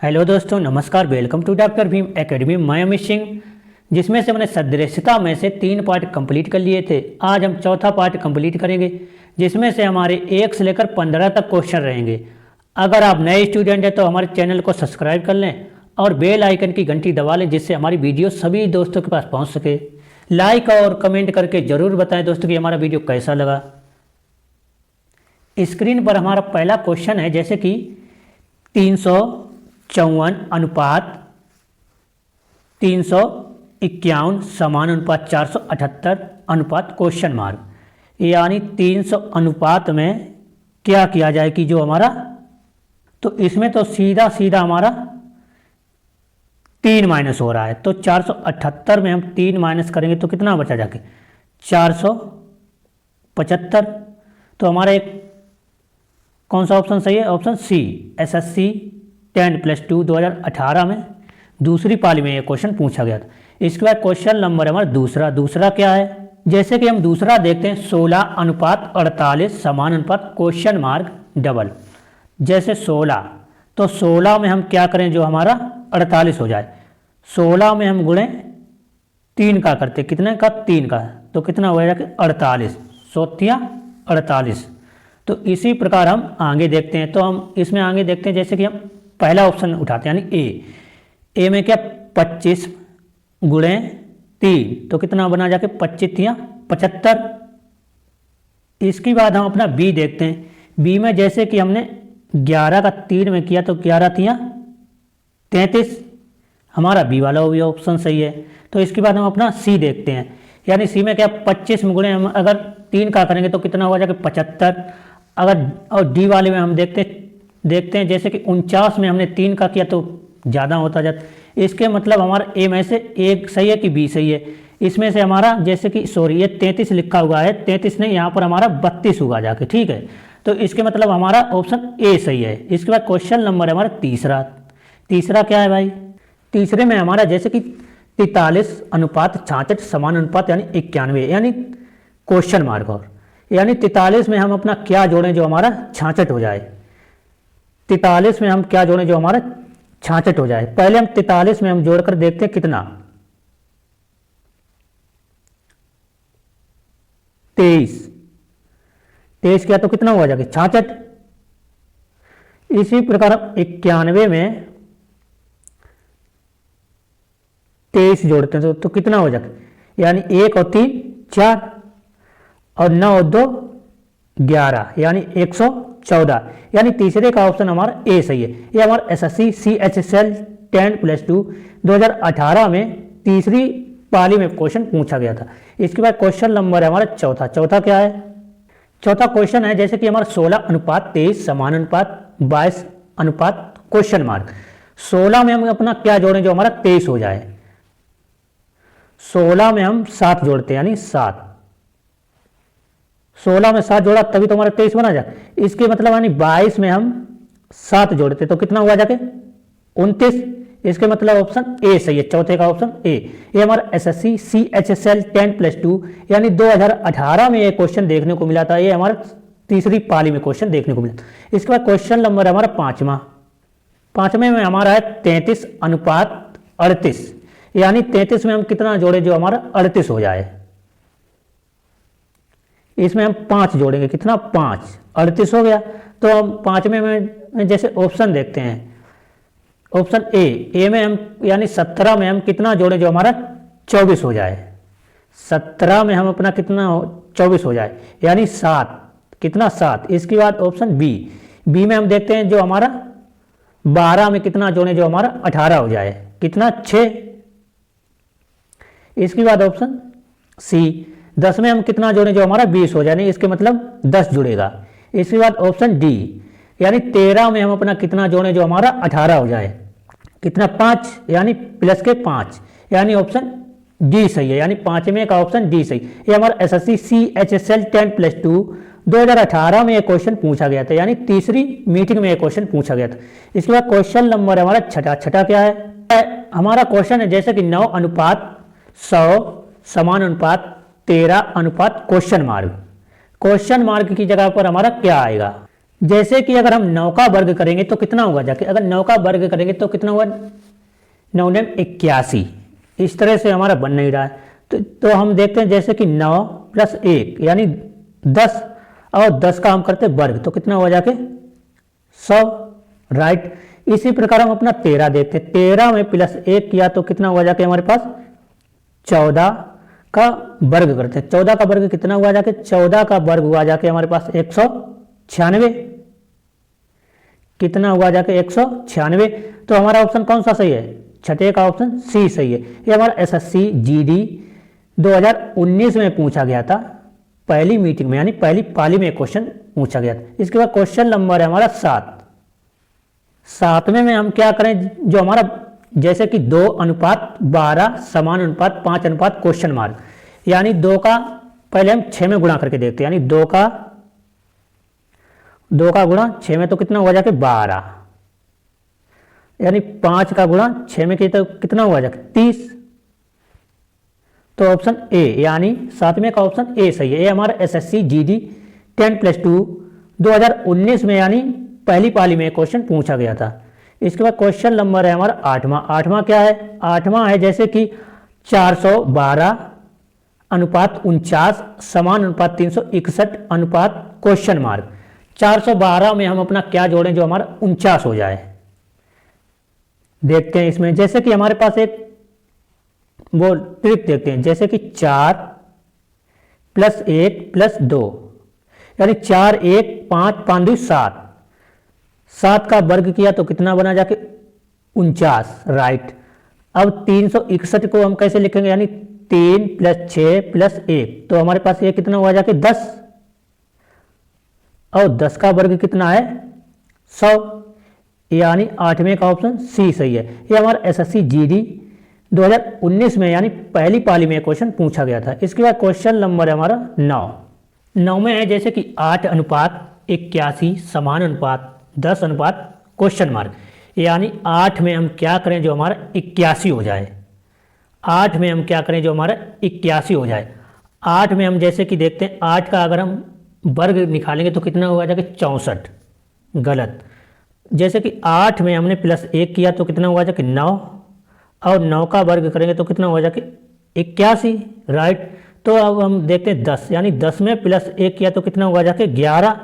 Hello दोस्तों, नमस्कार। Welcome to doctor Bhim academy. मैं अमित सिंह। जिसमें से मैंने सदृशता में से 3 पार्ट कंप्लीट कर लिए थे। आज हम चौथा पार्ट कंप्लीट करेंगे, जिसमें से हमारे 1 से लेकर 15 तक क्वेश्चन रहेंगे। अगर आप नए स्टूडेंट हैं तो हमारे चैनल को सब्सक्राइब कर लें और बेल आइकन की घंटी दबा लें, जिससे हमारी वीडियो सभी दोस्तों के पास पहुँच सके। लाइक और कमेंट करके ज़रूर बताएं दोस्तों कि हमारा वीडियो कैसा लगा। स्क्रीन पर हमारा पहला क्वेश्चन है, जैसे कि 354 अनुपात 351 समान अनुपात 478 अनुपात क्वेश्चन मार्क। यानी 300 अनुपात में क्या किया जाए कि जो हमारा, तो इसमें तो सीधा सीधा हमारा 3 माइनस हो रहा है, तो 478 में हम 3 माइनस करेंगे तो कितना बचा जाके 475। तो हमारा एक कौन सा ऑप्शन सही है? ऑप्शन सी, एसएससी 10+2 2018 में दूसरी पाली में ये क्वेश्चन पूछा गया था। इसके बाद क्वेश्चन नंबर हमारा दूसरा क्या है? जैसे कि हम दूसरा देखते हैं, 16 अनुपात 48 समान अनुपात क्वेश्चन मार्क डबल। जैसे 16, तो 16 में हम क्या करें जो हमारा 48 हो जाए। 16 में हम गुणे 3 का करते, कितने का? 3 का, तो कितना हो जाएगा? 48, 48। तो इसी प्रकार हम आगे देखते हैं। तो हम इसमें आगे देखते हैं, जैसे कि हम पहला ऑप्शन उठाते हैं, यानी ए में क्या 25 गुणे 3, तो कितना बना जाके 25 या 75। इसके बाद हम अपना बी देखते हैं। बी में जैसे कि हमने 11 का 3 में किया, तो 11 तिया 33, हमारा बी वाला भी ऑप्शन सही है। तो इसके बाद हम अपना सी देखते हैं, यानी सी में क्या 25 में गुणे हम अगर 3 का करेंगे तो कितना हो जाएगा 75। अगर और डी वाले में हम देखते हैं, जैसे कि 49 में हमने 3 का किया तो ज़्यादा होता जाता। इसके मतलब हमारा ए में से एक सही है कि बी सही है। इसमें से हमारा जैसे कि ये 33 लिखा हुआ है, 33 नहीं, यहाँ पर हमारा 32 होगा जाके, ठीक है। तो इसके मतलब हमारा ऑप्शन ए सही है। इसके बाद क्वेश्चन नंबर हमारा तीसरा क्या है भाई? तीसरे में हमारा जैसे कि 43 अनुपात 66 समान अनुपात यानी 91, यानी क्वेश्चन मार्क। और यानी 43 में हम अपना क्या जोड़ें जो हमारा 66 हो जाए। 43 में हम क्या जोड़ें जो हमारा 66 हो जाए। पहले हम 43 में हम जोड़कर देखते हैं कितना, 23 किया तो कितना हुआ जाके 66। इसी प्रकार हम 91 में 23 जोड़ते हैं तो कितना हो जाएगा, यानी 1 और 3 4 और 9 और 2 11, यानी 114। यानी तीसरे का ऑप्शन हमारा ए सही है। ये हमारा एसएससी CHSL 10+2 2018 में तीसरी पाली में क्वेश्चन पूछा गया था। इसके बाद क्वेश्चन नंबर है हमारा चौथा क्या है? चौथा क्वेश्चन है, जैसे कि हमारा 16 अनुपात 23 समान अनुपात 22 अनुपात क्वेश्चन मार्क। 16 में हम अपना क्या जोड़ें जो हमारा 23 हो जाए। 16 में हम 7 जोड़ते हैं, यानी 7। 16 में 7 जोड़ा तभी तो हमारा 23 बना जाए। इसके मतलब यानी 22 में हम 7 जोड़ते तो कितना हुआ जाके 29। इसके मतलब ऑप्शन ए सही है। चौथे का ऑप्शन ए। ये हमारा एसएससी CHSL 10+2 यानी 2018 में ये क्वेश्चन देखने को मिला था। ये हमारा तीसरी पाली में क्वेश्चन देखने को मिला। इसके बाद क्वेश्चन नंबर हमारा पांचवें में हमारा है 33 अनुपात 38, यानी 33 में हम कितना जोड़े जो हमारा 38 हो जाए। इसमें हम 5 जोड़ेंगे, कितना 5, 38 हो गया। तो हम 5वें में जैसे ऑप्शन देखते हैं, ऑप्शन ए में हम यानी 17 में हम कितना जोड़े जो हमारा 24 हो जाए। 17 में हम अपना कितना 24 हो जाए, यानी 7, कितना 7। इसके बाद ऑप्शन बी में हम देखते हैं जो हमारा 12 में कितना जोड़े जो हमारा 18 हो जाए, कितना 6। इसके बाद ऑप्शन सी, 10 में हम कितना जोड़ें जो हमारा 20 हो जाए, इसके मतलब 10 जुड़ेगा। इसके बाद ऑप्शन डी, यानी 13 में हम अपना कितना जोड़ें जो हमारा 18 हो जाए, कितना 5, यानी प्लस के 5, यानी ऑप्शन डी सही है। यानी 5वें का ऑप्शन डी सही। ये हमारा एसएससी CHSL 10+2 2018 में ये क्वेश्चन पूछा गया था, यानी तीसरी मीटिंग में ये क्वेश्चन पूछा गया था। इसके बाद क्वेश्चन नंबर हमारा छठा क्या है? हमारा क्वेश्चन है जैसे कि 9 अनुपात 100 समान अनुपात 13 अनुपात क्वेश्चन मार्क। क्वेश्चन मार्क की जगह पर हमारा क्या आएगा? जैसे कि अगर हम 9 का वर्ग करेंगे तो कितना होगा जाके, अगर 9 का वर्ग करेंगे तो कितना होगा, 9 ने 81। इस तरह से हमारा बन नहीं रहा है। तो हम देखते हैं जैसे कि 9 + 1 यानी 10, और 10 का हम करते हैं वर्ग तो कितना हुआ जाके 100, राइट। इसी प्रकार हम अपना 13 देखते हैं, 13 में +1 किया तो कितना हुआ जाके हमारे पास 14 का वर्ग करते हैं। 14 का वर्ग कितना हुआ जाके, 14 का वर्ग हुआ जाके हमारे पास 196, कितना हुआ जाके 196। तो हमारा ऑप्शन कौन सा सही है, छठे का ऑप्शन सी सही है। ये हमारा एसएससी जीडी 2019 में पूछा गया था, पहली मीटिंग में यानी पहली पाली में क्वेश्चन पूछा गया था। इसके बाद क्वेश्चन नंबर है हमारा 7। 7वें में हम क्या करें, जो हमारा जैसे कि 2:12 समान अनुपात 5 अनुपात क्वेश्चन मार्क, यानी 2 का पहले हम 6 में गुणा करके देखते हैं, यानी 2 का गुणा 6 में तो कितना हुआ जाके 12, यानी 5 का गुणा 6 में तो कितना हुआ जाके 30। तो ऑप्शन ए यानी 7वें का ऑप्शन ए सही है। ये हमारा एसएससी जीडी 10+2 2019 में यानी पहली पाली में क्वेश्चन पूछा गया था। इसके बाद क्वेश्चन नंबर है हमारा 8वां। 8वां क्या है, 8वां है जैसे कि 412 अनुपात 49 समान अनुपात 361 अनुपात क्वेश्चन मार्क। 412 में हम अपना क्या जोड़ें जो हमारा 49 हो जाए। देखते हैं इसमें जैसे कि हमारे पास एक वो ट्रिक देखते हैं, जैसे कि 4 + 1 + 2 यानी 4 1 5 5 2 7, 7 का वर्ग किया तो कितना बना जाके 49, राइट। अब 361 को हम कैसे लिखेंगे, यानी 3 + 6 + 1 तो हमारे पास ये कितना हुआ जाके 10, और 10 का वर्ग कितना है 100, यानी 8वें का ऑप्शन सी सही है। ये हमारा एसएससी जीडी 2019 में यानी पहली पाली में क्वेश्चन पूछा गया था। इसके बाद क्वेश्चन नंबर है हमारा 9 में है जैसे कि 8:81 समान अनुपात 10 अनुपात क्वेश्चन मार्क, यानी 8 में हम क्या करें जो हमारा 81 हो जाए। 8 में हम क्या करें जो हमारा 81 हो जाए। 8 में हम जैसे कि देखते हैं 8 का अगर हम वर्ग निकालेंगे तो कितना हुआ जाके 64, गलत। जैसे कि 8 में हमने +1 किया तो कितना हुआ जाके 9, और 9 का वर्ग करेंगे तो कितना हो जाके 81, राइट। तो अब हम देखते हैं 10, यानी 10 में +1 किया तो कितना हुआ जाके 11,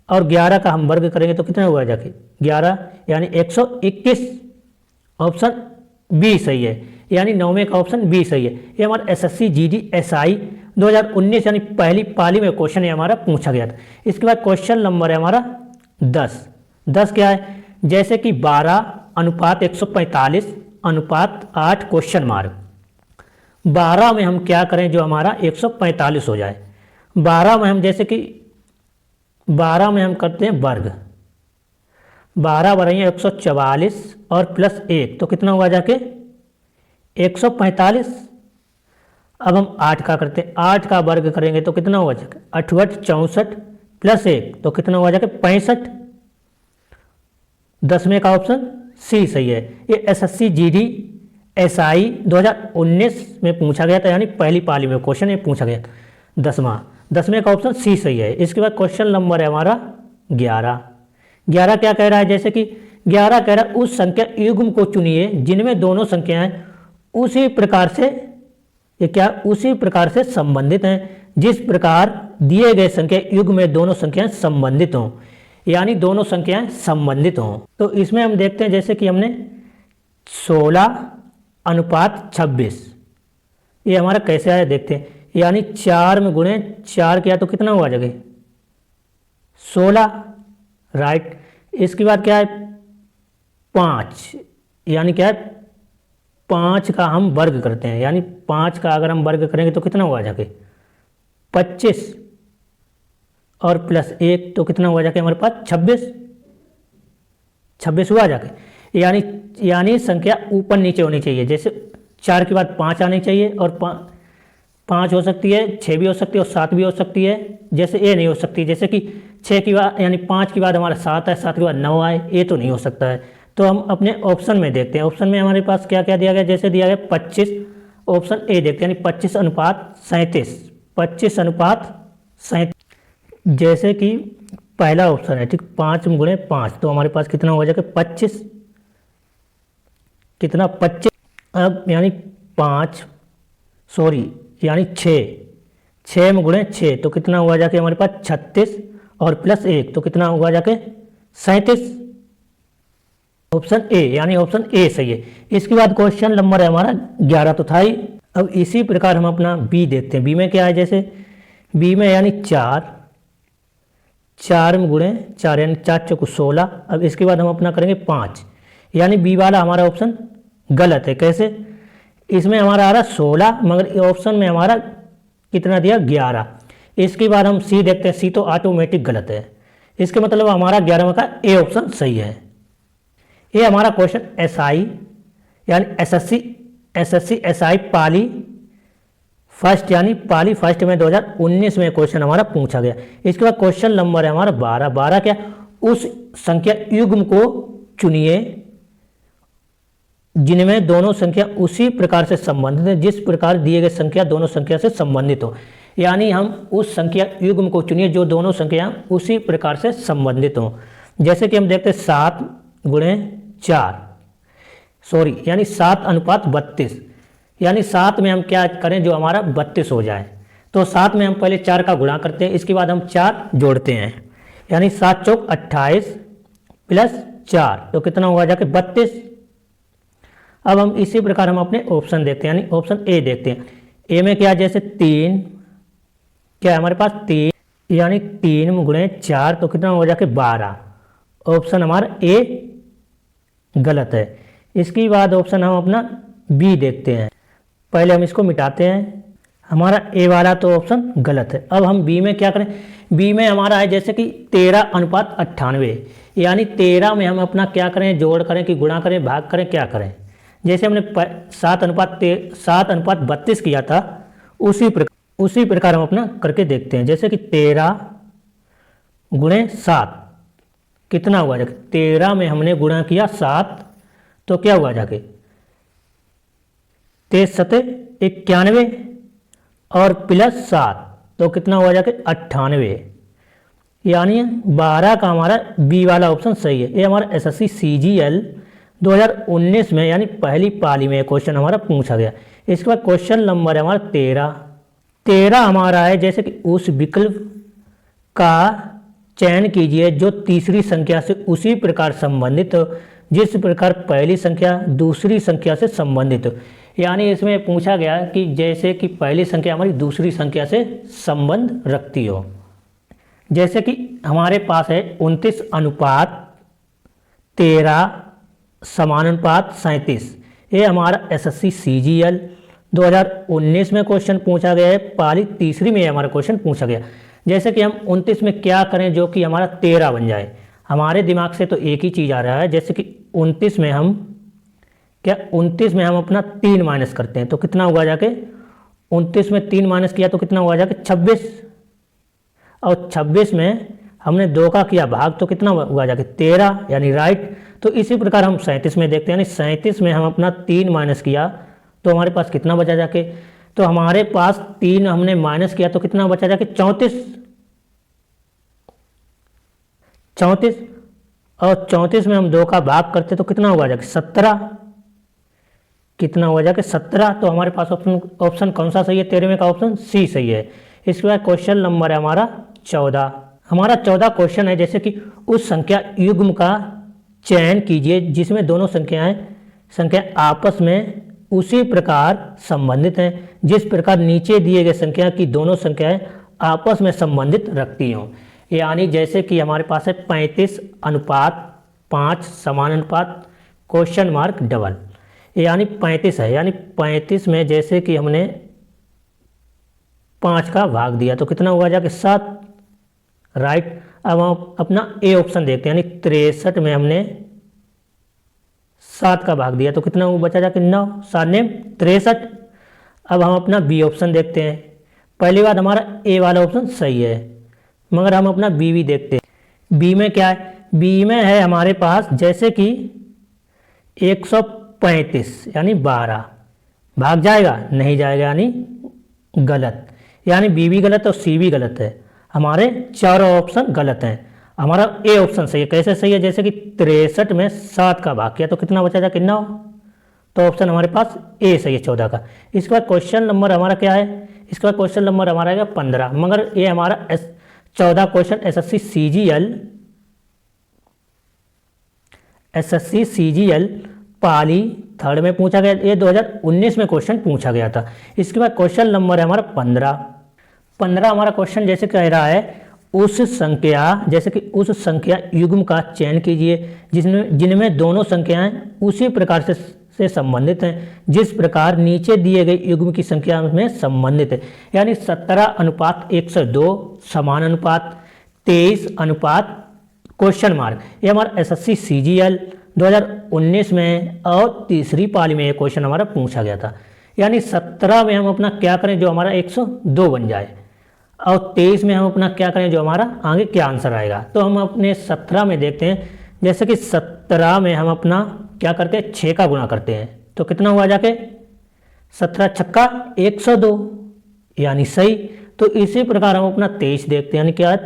और 11 का हम वर्ग करेंगे तो कितना हुआ जाके 11, यानी 121। ऑप्शन बी सही है, यानी 9वें का ऑप्शन बी सही है। ये हमारा एसएससी जीडी एसआई 2019 यानी पहली पाली में क्वेश्चन ये हमारा पूछा गया था। इसके बाद क्वेश्चन नंबर है हमारा 10 क्या है, जैसे कि 12:145 अनुपात 8 क्वेश्चन मार्क। 12 में हम क्या करें जो हमारा 145 हो जाए। 12 में हम जैसे कि 12 में हम करते हैं वर्ग, 12 बढ़ाइए 144 और +1 तो कितना हुआ जाके 145। अब हम 8 का करते हैं, 8 का वर्ग करेंगे तो कितना हुआ जाके 68 64 +1 तो कितना हुआ जाके 65। 10वें का ऑप्शन सी सही है। ये एसएससी जीडी एसआई 2019 में पूछा गया था, यानी पहली पाली में क्वेश्चन ये पूछा गया था। 10वें का ऑप्शन सी सही है। इसके बाद क्वेश्चन नंबर है हमारा 11 क्या कह रहा है, जैसे कि 11 कह रहा है उस संख्या युग्म को चुनिए जिनमें दोनों संख्याएं उसी प्रकार से संबंधित हैं जिस प्रकार दिए गए संख्या युग्म में दोनों संख्याएं संबंधित हों, यानी दोनों संख्याएं संबंधित हों। तो इसमें हम देखते हैं जैसे कि हमने 16:26 ये हमारा कैसे आया देखते हैं, यानी 4 में गुणे 4 किया तो कितना हुआ जगह 16, राइट। इसके बाद क्या है 5, यानी क्या है 5 का हम वर्ग करते हैं, यानी 5 का अगर हम वर्ग करेंगे तो कितना हुआ जाके 25 और +1 तो कितना हुआ जाके हमारे पास 26 हुआ जाके, यानी संख्या ऊपर नीचे होनी चाहिए। जैसे 4 के बाद 5 आनी चाहिए, और 5 हो सकती है, 6 भी हो सकती है और 7 भी हो सकती है। जैसे ए नहीं हो सकती, जैसे कि 6 के बाद यानी 5 के बाद हमारा 7 है, 7 के बाद 9 आए, ये तो नहीं हो सकता है। तो हम अपने ऑप्शन में देखते हैं, ऑप्शन में हमारे पास क्या क्या दिया गया, जैसे दिया गया 25, ऑप्शन ए देखते हैं, यानी 25:37, 25:37। जैसे कि पहला ऑप्शन है, ठीक, 5 गुणे 5 तो हमारे पास कितना हो जाएगा 25, कितना 25। अब यानी 5 सॉरी यानी 6 में गुणे 6 तो कितना हुआ जाके हमारे पास 36 और प्लस 1 तो कितना हुआ जाके 37। ऑप्शन ए यानी ऑप्शन ए सही है। इसके बाद क्वेश्चन नंबर है हमारा 11 तो था ही। अब इसी प्रकार हम अपना बी देखते हैं। बी में क्या है, जैसे बी में यानी 4 में गुणे 4 यानी 4 चौको 16। अब इसके बाद हम अपना करेंगे 5 यानी बी वाला हमारा ऑप्शन गलत है। कैसे, इसमें हमारा आ रहा 16 मगर ऑप्शन में हमारा कितना दिया 11। इसके बाद हम सी देखते हैं। सी तो ऑटोमेटिक गलत है, इसके मतलब हमारा 11 का ए ऑप्शन सही है। ये हमारा क्वेश्चन एसआई यानी एसएससी एसआई पाली फर्स्ट यानी पाली फर्स्ट में 2019 में क्वेश्चन हमारा पूछा गया। इसके बाद क्वेश्चन नंबर है हमारा 12 क्या, उस संख्या युग्म को चुनिए जिनमें दोनों संख्या उसी प्रकार से संबंधित है जिस प्रकार दिए गए संख्या दोनों संख्या से संबंधित हो। यानी हम उस संख्या युग्म को चुनिए जो दोनों संख्या उसी प्रकार से संबंधित हो। जैसे कि हम देखते हैं 7 गुणे 4 सॉरी यानी 7:32 यानी 7 में हम क्या करें जो हमारा 32 हो जाए। तो 7 में हम पहले 4 का गुणा करते हैं, इसके बाद हम 4 जोड़ते हैं यानी 7 चौक 28 प्लस 4 तो कितना हुआ जाके 32। अब हम इसी प्रकार हम अपने ऑप्शन देखते हैं यानी ऑप्शन ए देखते हैं। ए में क्या, जैसे 3 क्या है हमारे पास 3 यानी 3 में गुणे 4 तो कितना हो जाके 12। ऑप्शन हमारा ए गलत है। इसके बाद ऑप्शन हम अपना बी देखते हैं। पहले हम इसको मिटाते हैं, हमारा ए वाला तो ऑप्शन गलत है। अब हम बी में क्या करें, बी में हमारा है जैसे कि 13:98 यानी 13 में हम अपना क्या करें, जोड़ करें कि गुणा करें, भाग करें, क्या करें। जैसे हमने 7:32 किया था उसी प्रकार हम अपना करके देखते हैं। जैसे कि 13 गुणे 7 कितना हुआ जाके 13 में हमने गुणा किया 7 तो क्या हुआ जाके 93 और प्लस 7 तो कितना हुआ जाके 98 यानी 12 का हमारा बी वाला ऑप्शन सही है। ये हमारा एसएससी सीजीएल 2019 में यानी पहली पाली में क्वेश्चन हमारा पूछा गया। इसके बाद क्वेश्चन नंबर है हमारा 13 हमारा है जैसे कि उस विकल्प का चयन कीजिए जो तीसरी संख्या से उसी प्रकार संबंधित हो जिस प्रकार पहली संख्या दूसरी संख्या से संबंधित हो। यानी इसमें पूछा गया कि जैसे कि पहली संख्या हमारी दूसरी संख्या से संबंध रखती हो। जैसे कि हमारे पास है 29:13 समानुपात 37। ये हमारा एसएससी सीजीएल 2019 में क्वेश्चन पूछा गया है, पाली तीसरी में हमारा क्वेश्चन पूछा गया। जैसे कि हम 29 में क्या करें जो कि हमारा 13 बन जाए। हमारे दिमाग से तो एक ही चीज़ आ रहा है, जैसे कि 29 में हम अपना 3 माइनस करते हैं तो कितना हुआ जाके 29 में 3 माइनस किया तो कितना हुआ जाके 26 और 26 में हमने 2 का किया भाग तो कितना हुआ जाके 13 यानी राइट। तो इसी प्रकार हम 37 में देखते हैं यानी 37 में हम अपना 3 माइनस किया तो हमारे पास कितना बचा जाके, तो हमारे पास 3 हमने माइनस किया तो कितना बचा जाके 34 और 34 में हम 2 का भाग करते तो कितना हुआ जाके 17, कितना हुआ जाके 17। तो हमारे पास ऑप्शन कौन सा सही है, 13 का ऑप्शन सी सही है। इसके बाद क्वेश्चन नंबर है हमारा 14। हमारा 14 क्वेश्चन है जैसे कि उस संख्या युग्म का चयन कीजिए जिसमें दोनों संख्या आपस में उसी प्रकार संबंधित हैं जिस प्रकार नीचे दिए गए संख्या की दोनों संख्याएं आपस में संबंधित रखती हों। यानी जैसे कि हमारे पास है 35:5 समानुपात क्वेश्चन मार्क डबल यानी 35 है यानी 35 में जैसे कि हमने 5 का भाग दिया तो कितना हुआ जाके 7 राइट। अब हम अपना ए ऑप्शन देखते हैं यानी 63 में हमने 7 का भाग दिया तो कितना वो बचा जाके 9 7 ने 63। अब हम अपना बी ऑप्शन देखते हैं। पहली बात हमारा ए वाला ऑप्शन सही है मगर हम अपना बी भी देखते हैं। बी में क्या है, बी में है हमारे पास जैसे कि 135 यानी 12 भाग जाएगा नहीं जाएगा यानी गलत, यानी बी भी गलत और सी भी गलत है। हमारे चारों ऑप्शन गलत हैं। हमारा ए ऑप्शन सही है। कैसे सही है? जैसे कि 63 में 7 का भाग किया तो कितना बचा था, कितना हो? तो ऑप्शन हमारे पास ए सही है 14 का। इसके बाद क्वेश्चन नंबर हमारा क्या है? इसके बाद क्वेश्चन नंबर हमारा है 15, मगर ये हमारा 14 क्वेश्चन एसएससी सीजीएल पाली थर्ड में पूछा गया, ये 2019 में क्वेश्चन पूछा गया था। इसके बाद क्वेश्चन नंबर है हमारा 15 हमारा क्वेश्चन जैसे कह रहा है उस संख्या युग्म का चयन कीजिए जिनमें दोनों संख्याएं उसी प्रकार से संबंधित हैं जिस प्रकार नीचे दिए गए युग्म की संख्या में संबंधित है। यानी 17:102 समान अनुपात 23 क्वेश्चन मार्क। ये हमारा एसएससी सीजीएल 2019 में और तीसरी पाली में ये क्वेश्चन हमारा पूछा गया था। यानी 17 में हम अपना क्या करें जो हमारा 102 बन जाए, और 23 में हम अपना क्या करें जो हमारा आगे क्या आंसर आएगा। तो हम अपने 17 में देखते हैं, जैसे कि 17 में हम अपना क्या करते हैं, 6 का गुणा करते हैं तो कितना हुआ जाके 17 छक्का 102 यानी सही। तो इसी प्रकार हम अपना 23 देखते हैं, यानी क्या है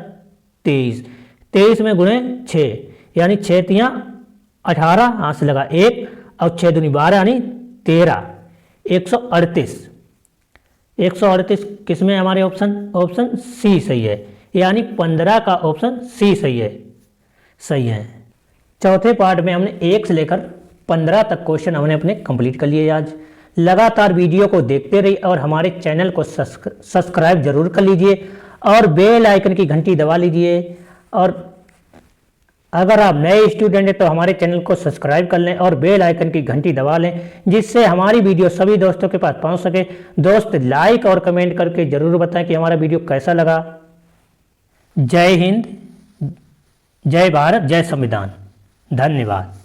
23 में गुणे 6 यानी 6 तियाँ 18, हाथ से लगा 1 और 6 दूनी 12 यानी 13, 138 किस में हमारे ऑप्शन सी सही है, यानी 15 का ऑप्शन सी सही है। चौथे पार्ट में हमने 1 से लेकर 15 तक क्वेश्चन हमने अपने कंप्लीट कर लिए। आज लगातार वीडियो को देखते रहिए और हमारे चैनल को सब्सक्राइब जरूर कर लीजिए और बेल आइकन की घंटी दबा लीजिए। और अगर आप नए स्टूडेंट हैं तो हमारे चैनल को सब्सक्राइब कर लें और बेल आइकन की घंटी दबा लें, जिससे हमारी वीडियो सभी दोस्तों के पास पहुंच सके। दोस्त लाइक और कमेंट करके जरूर बताएं कि हमारा वीडियो कैसा लगा। जय हिंद, जय भारत, जय संविधान। धन्यवाद।